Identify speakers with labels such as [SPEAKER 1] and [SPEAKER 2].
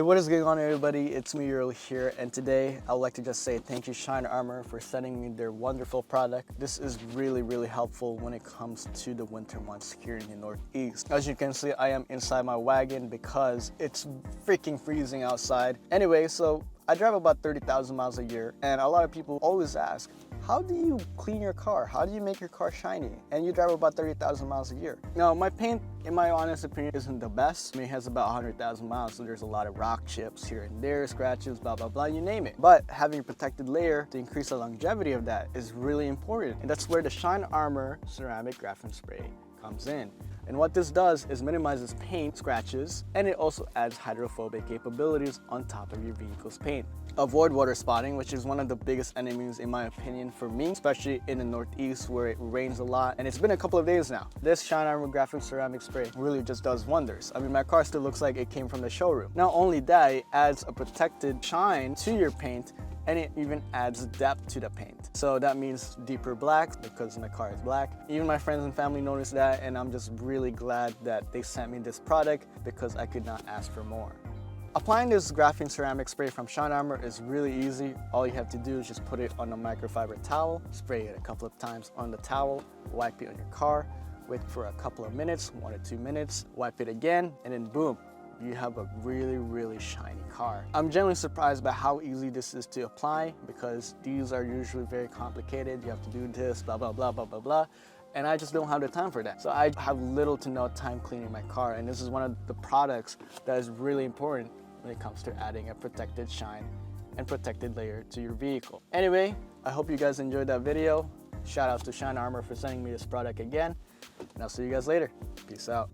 [SPEAKER 1] what is going on, everybody? It's me, Earl here, and today I would like to just say thank you shinearmor for sending me their wonderful product. This is really helpful when it comes to the winter months here in the Northeast. As you can see, I am inside my wagon because it's freaking freezing outside. Anyway, so I drive about 30,000 miles a year, and a lot of people always ask, how do you clean your car? How do you make your car shiny? And you drive about 30,000 miles a year. Now, my paint, in my honest opinion, isn't the best. I mean, it has about 100,000 miles, so there's a lot of rock chips here and there, scratches, blah, blah, blah, you name it. But having a protected layer to increase the longevity of that is really important. And that's where the shinearmor Ceramic Graphene Spray comes in. And what this does is minimizes paint scratches, and it also adds hydrophobic capabilities on top of your vehicle's paint. Avoid water spotting, which is one of the biggest enemies in my opinion for me, especially in the Northeast where it rains a lot, and it's been a couple of days now. This shinearmor Graphene Ceramic Spray really just does wonders. I mean, my car still looks like it came from the showroom. Not only that, it adds a protected shine to your paint, and it even adds depth to the paint. So that means deeper blacks because my car is black. Even my friends and family noticed that, and I'm just really glad that they sent me this product because I could not ask for more. Applying this graphene ceramic spray from shinearmor is really easy. All you have to do is just put it on a microfiber towel, spray it a couple of times on the towel, wipe it on your car, wait for a couple of minutes, 1 or 2 minutes, wipe it again, and then boom, you have a really shiny car. I'm genuinely surprised by how easy this is to apply because these are usually very complicated. You have to do this, blah, blah, blah, blah, blah, blah. And I just don't have the time for that. So I have little to no time cleaning my car. And this is one of the products that is really important when it comes to adding a protected shine and protected layer to your vehicle. Anyway, I hope you guys enjoyed that video. Shout out to shinearmor for sending me this product again. And I'll see you guys later. Peace out.